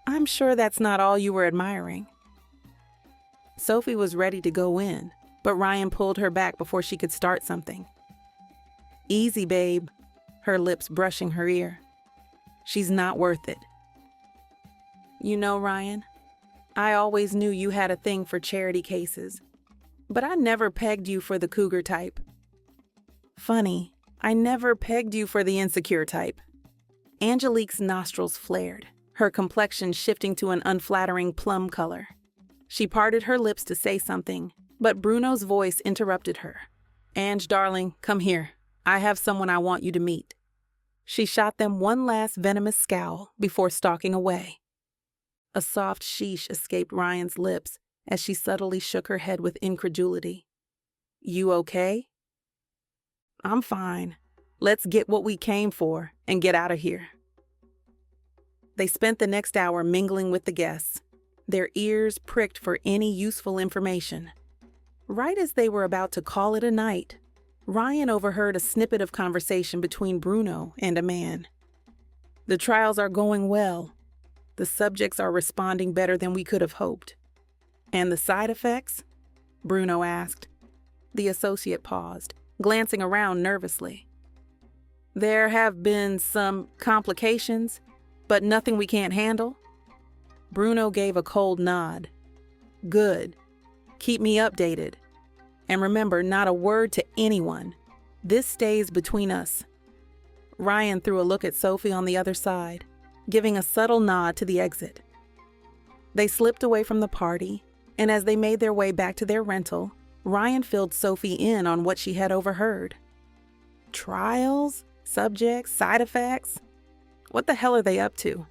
[SPEAKER 1] "I'm sure that's not all you were admiring." Sophie was ready to go in, but Ryan pulled her back before she could start something. "Easy, babe," her lips brushing her ear. "She's not worth it." "You know, Ryan, I always knew you had a thing for charity cases, but I never pegged you for the cougar type." "Funny, I never pegged you for the insecure type." Angelique's nostrils flared, her complexion shifting to an unflattering plum color. She parted her lips to say something, but Bruno's voice interrupted her. "Ange, darling, come here. I have someone I want you to meet." She shot them one last venomous scowl before stalking away. A soft sheesh escaped Ryan's lips as she subtly shook her head with incredulity. "You okay?" "I'm fine. Let's get what we came for and get out of here." They spent the next hour mingling with the guests, their ears pricked for any useful information. Right as they were about to call it a night, Ryan overheard a snippet of conversation between Bruno and a man. "The trials are going well. The subjects are responding better than we could have hoped." "And the side effects?" Bruno asked. The associate paused, glancing around nervously. There have been some complications, but nothing we can't handle. Bruno gave a cold nod. Good. Keep me updated. And remember, not a word to anyone. This stays between us. Ryan threw a look at Sophie on the other side, giving a subtle nod to the exit. They slipped away from the party, and as they made their way back to their rental, Ryan filled Sophie in on what she had overheard. Trials? Subjects? Side effects? What the hell are they up to?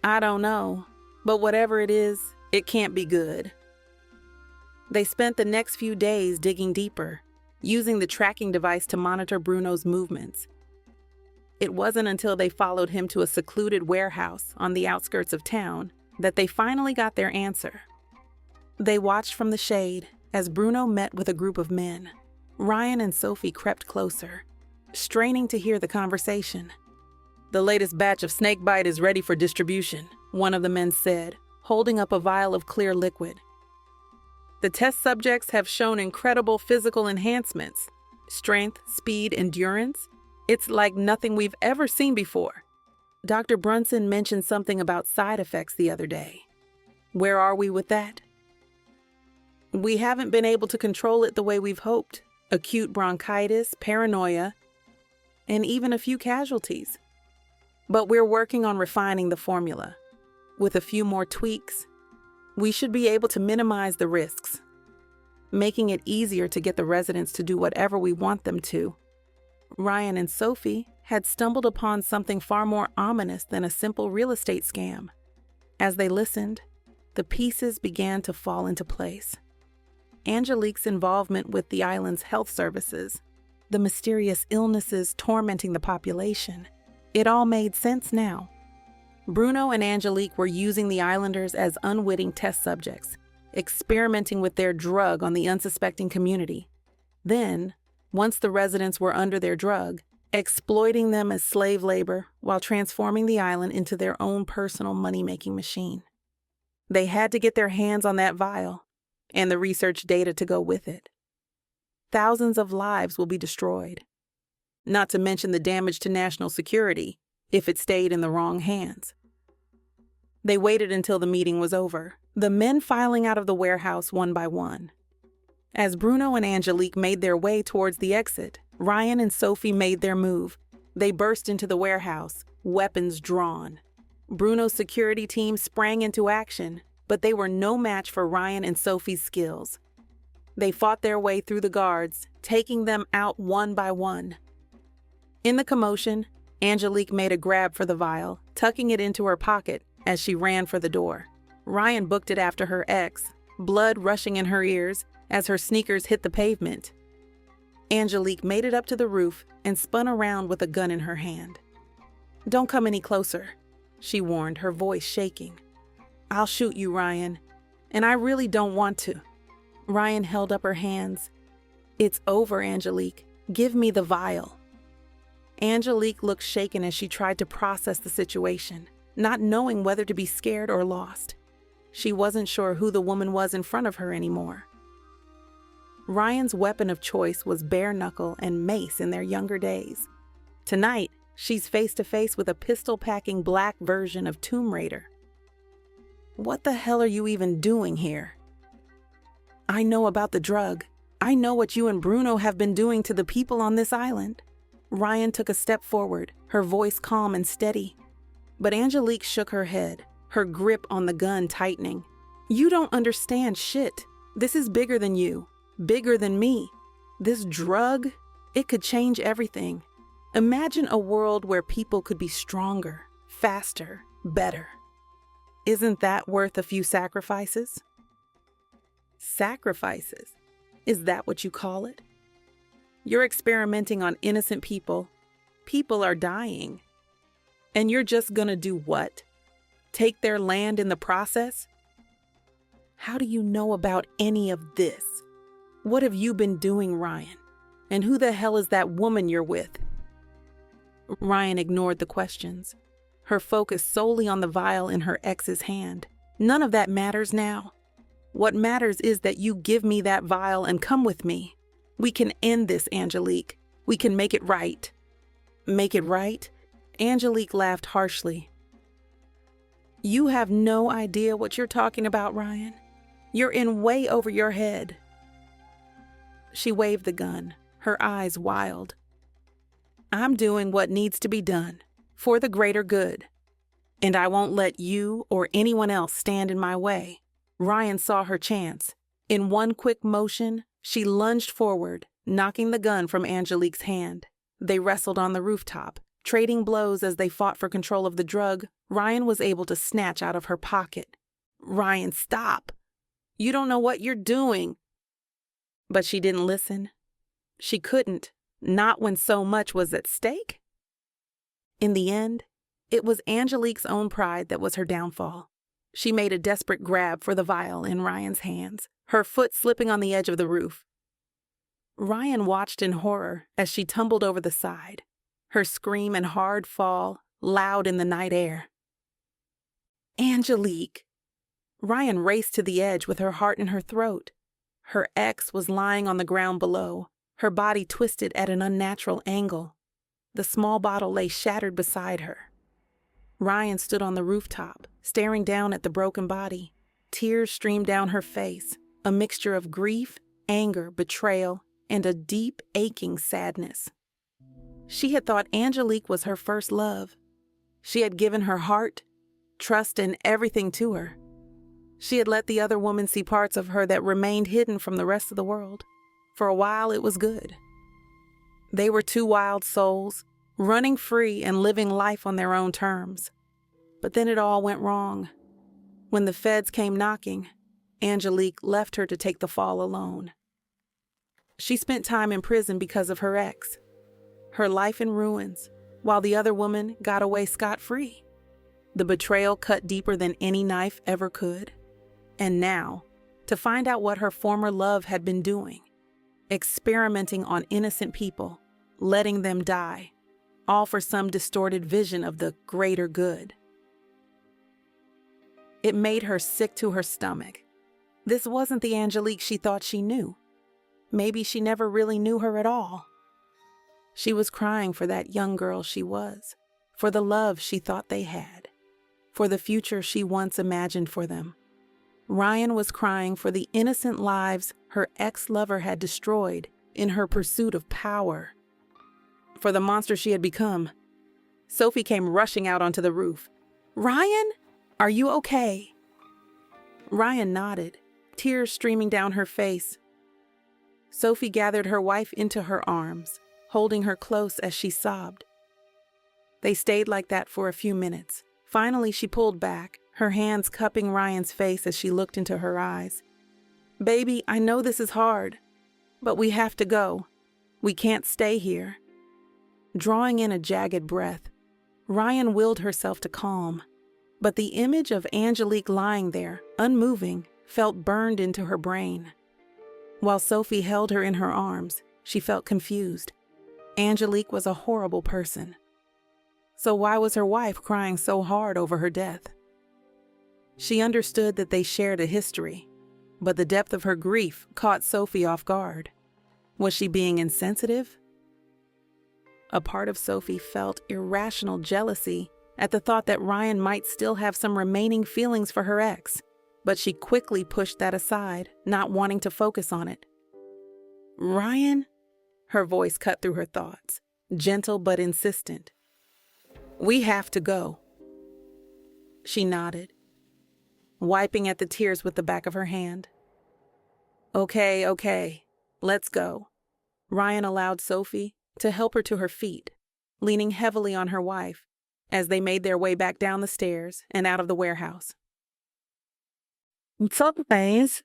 [SPEAKER 1] I don't know, but whatever it is, it can't be good. They spent the next few days digging deeper, using the tracking device to monitor Bruno's movements. It wasn't until they followed him to a secluded warehouse on the outskirts of town that they finally got their answer. They watched from the shade as Bruno met with a group of men. Ryan and Sophie crept closer, straining to hear the conversation. The latest batch of snakebite is ready for distribution, one of the men said, holding up a vial of clear liquid. The test subjects have shown incredible physical enhancements. Strength, speed, endurance. It's like nothing we've ever seen before. Dr. Brunson mentioned something about side effects the other day. Where are we with that? We haven't been able to control it the way we've hoped. Acute bronchitis, paranoia, and even a few casualties. But we're working on refining the formula. With a few more tweaks, we should be able to minimize the risks, making it easier to get the residents to do whatever we want them to. Ryan and Sophie had stumbled upon something far more ominous than a simple real estate scam. As they listened, the pieces began to fall into place. Angelique's involvement with the island's health services, the mysterious illnesses tormenting the population, it all made sense now. Bruno and Angelique were using the islanders as unwitting test subjects, experimenting with their drug on the unsuspecting community. Then, once the residents were under their drug, exploiting them as slave labor while transforming the island into their own personal money-making machine. They had to get their hands on that vial and the research data to go with it. Thousands of lives will be destroyed, not to mention the damage to national security if it stayed in the wrong hands. They waited until the meeting was over, the men filing out of the warehouse one by one. As Bruno and Angelique made their way towards the exit, Ryan and Sophie made their move. They burst into the warehouse, weapons drawn. Bruno's security team sprang into action, but they were no match for Ryan and Sophie's skills. They fought their way through the guards, taking them out one by one. In the commotion, Angelique made a grab for the vial, tucking it into her pocket as she ran for the door. Ryan booked it after her ex, blood rushing in her ears as her sneakers hit the pavement. Angelique made it up to the roof and spun around with a gun in her hand. "Don't come any closer," she warned, her voice shaking. "I'll shoot you, Ryan, and I really don't want to." Ryan held up her hands. "It's over, Angelique. Give me the vial." Angelique looked shaken as she tried to process the situation, not knowing whether to be scared or lost. She wasn't sure who the woman was in front of her anymore. Ryan's weapon of choice was bare knuckle and mace in their younger days. Tonight, she's face to face with a pistol-packing black version of Tomb Raider. "What the hell are you even doing here?" "I know about the drug. I know what you and Bruno have been doing to the people on this island." Ryan took a step forward, her voice calm and steady. But Angelique shook her head, her grip on the gun tightening. "You don't understand shit. This is bigger than you, bigger than me. This drug, it could change everything. Imagine a world where people could be stronger, faster, better. Isn't that worth a few sacrifices?" Sacrifices? Is that what you call it? You're experimenting on innocent people. People are dying. And you're just gonna do what? Take their land in the process? How do you know about any of this? What have you been doing, Ryan? And who the hell is that woman you're with? Ryan ignored the questions, her focus solely on the vial in her ex's hand. None of that matters now. What matters is that you give me that vial and come with me. We can end this, Angelique. We can make it right. Make it right? Angelique laughed harshly. You have no idea what you're talking about, Ryan. You're in way over your head. She waved the gun, her eyes wild. I'm doing what needs to be done, for the greater good. And I won't let you or anyone else stand in my way. Ryan saw her chance. In one quick motion, she lunged forward, knocking the gun from Angelique's hand. They wrestled on the rooftop, trading blows as they fought for control of the drug Ryan was able to snatch out of her pocket. Ryan, stop! You don't know what you're doing! But she didn't listen. She couldn't, not when so much was at stake. In the end, it was Angelique's own pride that was her downfall. She made a desperate grab for the vial in Ryan's hands, her foot slipping on the edge of the roof. Ryan watched in horror as she tumbled over the side, her scream and hard fall loud in the night air. Angelique! Ryan raced to the edge with her heart in her throat. Her ex was lying on the ground below, her body twisted at an unnatural angle. The small bottle lay shattered beside her. Ryan stood on the rooftop, staring down at the broken body. Tears streamed down her face, a mixture of grief, anger, betrayal, and a deep, aching sadness. She had thought Angelique was her first love. She had given her heart, trust, and everything to her. She had let the other woman see parts of her that remained hidden from the rest of the world. For a while, it was good. They were two wild souls, running free and living life on their own terms. But then it all went wrong. When the feds came knocking, Angelique left her to take the fall alone. She spent time in prison because of her ex. Her life in ruins, while the other woman got away scot-free. The betrayal cut deeper than any knife ever could. And now, to find out what her former love had been doing, experimenting on innocent people, letting them die, all for some distorted vision of the greater good. It made her sick to her stomach. This wasn't the Angelique she thought she knew. Maybe she never really knew her at all. She was crying for that young girl she was, for the love she thought they had, for the future she once imagined for them. Ryan was crying for the innocent lives her ex-lover had destroyed in her pursuit of power, for the monster she had become. Sophie came rushing out onto the roof. "Ryan, are you okay?" Ryan nodded, tears streaming down her face. Sophie gathered her wife into her arms, holding her close as she sobbed. They stayed like that for a few minutes. Finally, she pulled back, her hands cupping Ryan's face as she looked into her eyes. "Baby, I know this is hard, but we have to go. We can't stay here." Drawing in a jagged breath, Ryan willed herself to calm. But the image of Angelique lying there, unmoving, felt burned into her brain. While Sophie held her in her arms, she felt confused. Angelique was a horrible person. So why was her wife crying so hard over her death? She understood that they shared a history, but the depth of her grief caught Sophie off guard. Was she being insensitive? A part of Sophie felt irrational jealousy at the thought that Ryan might still have some remaining feelings for her ex, but she quickly pushed that aside, not wanting to focus on it. "Ryan?" Her voice cut through her thoughts, gentle but insistent. "We have to go." She nodded, wiping at the tears with the back of her hand. Okay, let's go." Ryan allowed Sophie to help her to her feet, leaning heavily on her wife as they made their way back down the stairs and out of the warehouse. "What's up, guys?"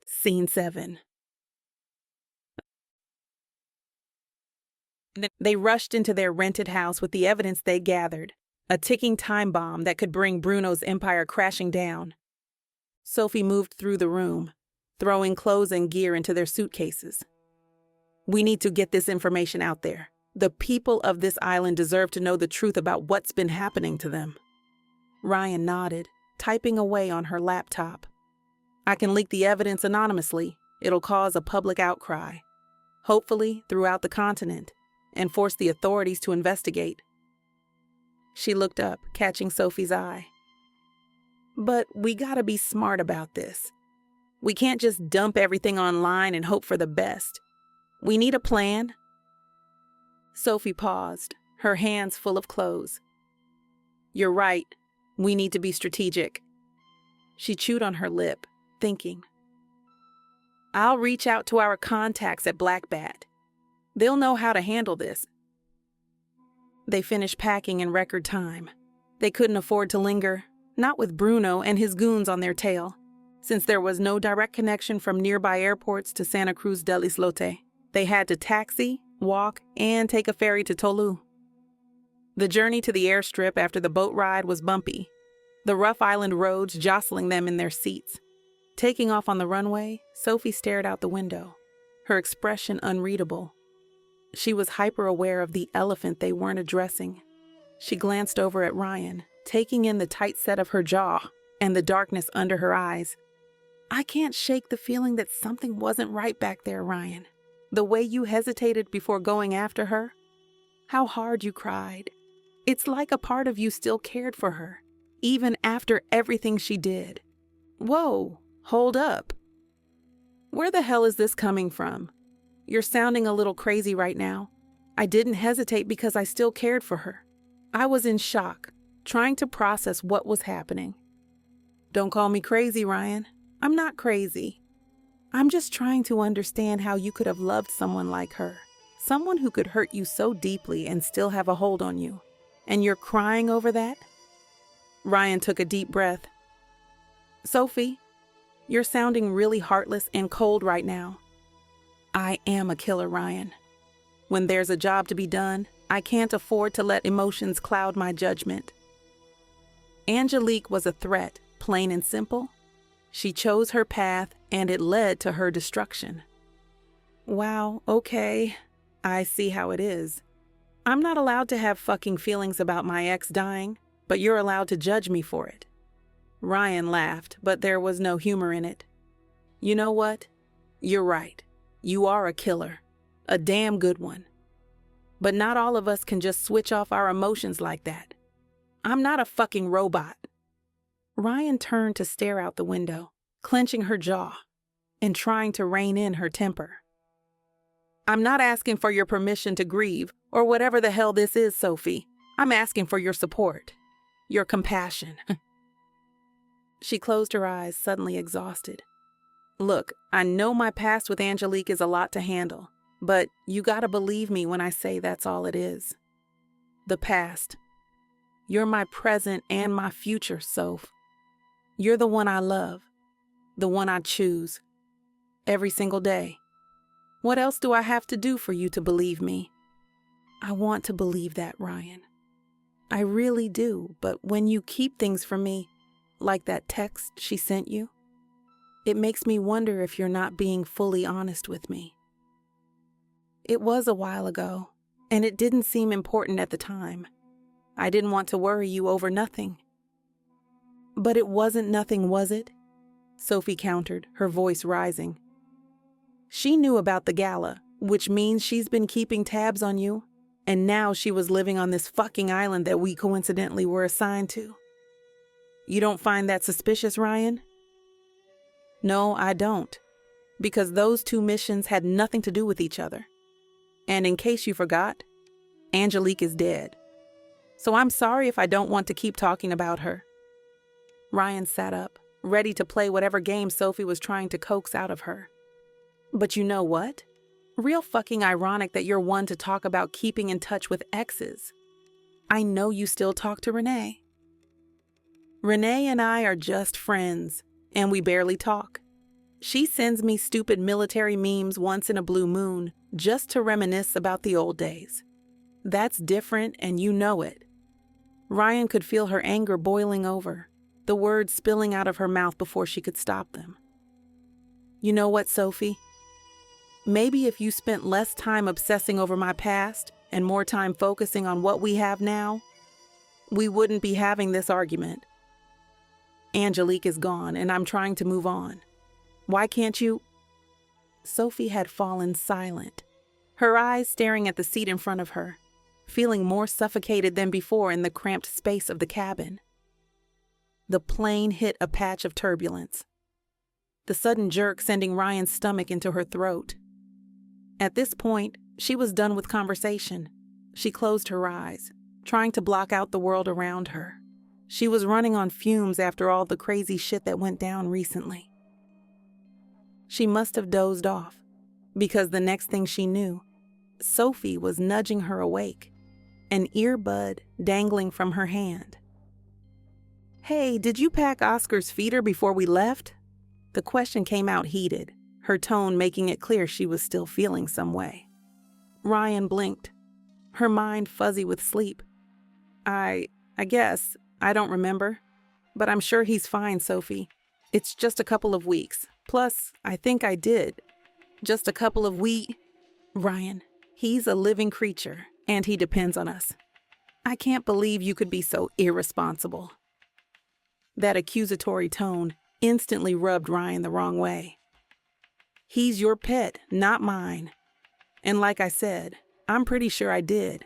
[SPEAKER 1] Scene 7. They rushed into their rented house with the evidence they gathered, a ticking time bomb that could bring Bruno's empire crashing down. Sophie moved through the room, throwing clothes and gear into their suitcases. "We need to get this information out there. The people of this island deserve to know the truth about what's been happening to them." Ryan nodded, typing away on her laptop. "I can leak the evidence anonymously. It'll cause a public outcry." hopefully throughout the continent, and force the authorities to investigate. She looked up, catching Sophie's eye. But we gotta be smart about this. We can't just dump everything online and hope for the best. We need a plan. Sophie paused, her hands full of clothes. You're right. We need to be strategic. She chewed on her lip, thinking. I'll reach out to our contacts at Black Bat. They'll know how to handle this. They finished packing in record time. They couldn't afford to linger, not with Bruno and his goons on their tail, since there was no direct connection from nearby airports to Santa Cruz del Islote. They had to taxi, walk, and take a ferry to Tolu. The journey to the airstrip after the boat ride was bumpy, the rough island roads jostling them in their seats. Taking off on the runway, Sophie stared out the window, her expression unreadable. She was hyper-aware of the elephant they weren't addressing. She glanced over at Ryan, taking in the tight set of her jaw and the darkness under her eyes. I can't shake the feeling that something wasn't right back there, Ryan. The way you hesitated before going after her. How hard you cried. It's like a part of you still cared for her, even after everything she did. Whoa, hold up. Where the hell is this coming from? You're sounding a little crazy right now. I didn't hesitate because I still cared for her. I was in shock, trying to process what was happening. Don't call me crazy, Ryan. I'm not crazy. I'm just trying to understand how you could have loved someone like her, someone who could hurt you so deeply and still have a hold on you. And you're crying over that? Ryan took a deep breath. Sophie, you're sounding really heartless and cold right now. I am a killer, Ryan. When there's a job to be done, I can't afford to let emotions cloud my judgment. Angelique was a threat, plain and simple. She chose her path, and it led to her destruction. Wow, okay. I see how it is. I'm not allowed to have fucking feelings about my ex dying, but you're allowed to judge me for it. Ryan laughed, but there was no humor in it. You know what? You're right. You are a killer. A damn good one. But not all of us can just switch off our emotions like that. I'm not a fucking robot. Ryan turned to stare out the window, clenching her jaw and trying to rein in her temper. I'm not asking for your permission to grieve or whatever the hell this is, Sophie. I'm asking for your support, your compassion. She closed her eyes, suddenly exhausted. Look, I know my past with Angelique is a lot to handle, but you gotta believe me when I say that's all it is. The past. You're my present and my future, Soph. You're the one I love, the one I choose, every single day. What else do I have to do for you to believe me? I want to believe that, Ryan. I really do, but when you keep things from me, like that text she sent you, it makes me wonder if you're not being fully honest with me. It was a while ago, and it didn't seem important at the time. I didn't want to worry you over nothing. But it wasn't nothing, was it? Sophie countered, her voice rising. She knew about the gala, which means she's been keeping tabs on you, and now she was living on this fucking island that we coincidentally were assigned to. You don't find that suspicious, Ryan? No, I don't, because those two missions had nothing to do with each other. And in case you forgot, Angelique is dead. So I'm sorry if I don't want to keep talking about her. Ryan sat up, ready to play whatever game Sophie was trying to coax out of her. But you know what? Real fucking ironic that you're one to talk about keeping in touch with exes. I know you still talk to Renee. Renee and I are just friends, and we barely talk. She sends me stupid military memes once in a blue moon just to reminisce about the old days. That's different, and you know it. Ryan could feel her anger boiling over, the words spilling out of her mouth before she could stop them. You know what, Sophie? Maybe if you spent less time obsessing over my past and more time focusing on what we have now, we wouldn't be having this argument. Angelique is gone, and I'm trying to move on. Why can't you? Sophie had fallen silent, her eyes staring at the seat in front of her, feeling more suffocated than before in the cramped space of the cabin. The plane hit a patch of turbulence, the sudden jerk sending Ryan's stomach into her throat. At this point, she was done with conversation. She closed her eyes, trying to block out the world around her. She was running on fumes after all the crazy shit that went down recently. She must have dozed off, because the next thing she knew, Sophie was nudging her awake, an earbud dangling from her hand. "Hey, did you pack Oscar's feeder before we left?" The question came out heated, her tone making it clear she was still feeling some way. Ryan blinked, her mind fuzzy with sleep. I guess, I don't remember, but I'm sure he's fine, Sophie. It's just a couple of weeks. Plus, I think I did. Just a couple of Ryan, he's a living creature, and he depends on us. I can't believe you could be so irresponsible. That accusatory tone instantly rubbed Ryan the wrong way. He's your pet, not mine. And like I said, I'm pretty sure I did.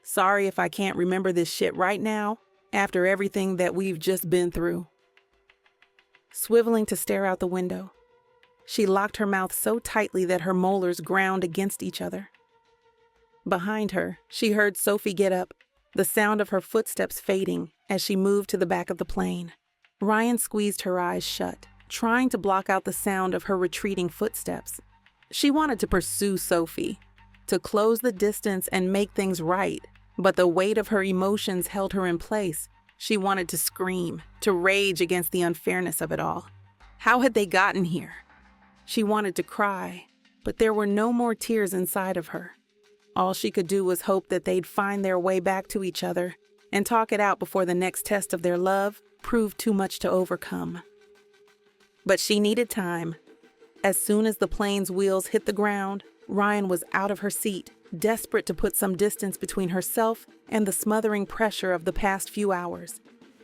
[SPEAKER 1] Sorry if I can't remember this shit right now, after everything that we've just been through. Swiveling to stare out the window, she locked her mouth so tightly that her molars ground against each other. Behind her, she heard Sophie get up, the sound of her footsteps fading as she moved to the back of the plane. Ryan squeezed her eyes shut, trying to block out the sound of her retreating footsteps. She wanted to pursue Sophie, to close the distance and make things right, but the weight of her emotions held her in place. She wanted to scream, to rage against the unfairness of it all. How had they gotten here? She wanted to cry, but there were no more tears inside of her. All she could do was hope that they'd find their way back to each other and talk it out before the next test of their love proved too much to overcome. But she needed time. As soon as the plane's wheels hit the ground, Ryan was out of her seat, desperate to put some distance between herself and the smothering pressure of the past few hours.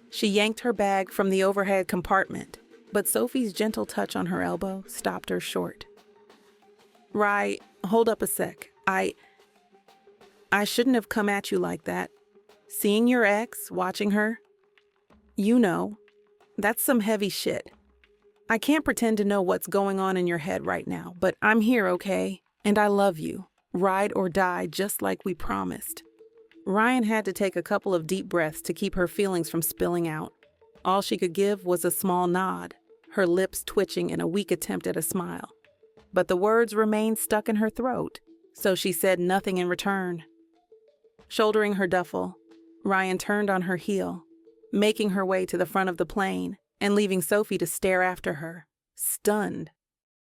[SPEAKER 1] She yanked her bag from the overhead compartment, but Sophie's gentle touch on her elbow stopped her short. Hold up a sec. I shouldn't have come at you like that. Seeing your ex, watching her, you know, that's some heavy shit. I can't pretend to know what's going on in your head right now, but I'm here, okay? And I love you. Ride or die, just like we promised. Ryan had to take a couple of deep breaths to keep her feelings from spilling out. All she could give was a small nod, her lips twitching in a weak attempt at a smile. But the words remained stuck in her throat, so she said nothing in return. Shouldering her duffel, Ryan turned on her heel, making her way to the front of the plane and leaving Sophie to stare after her, stunned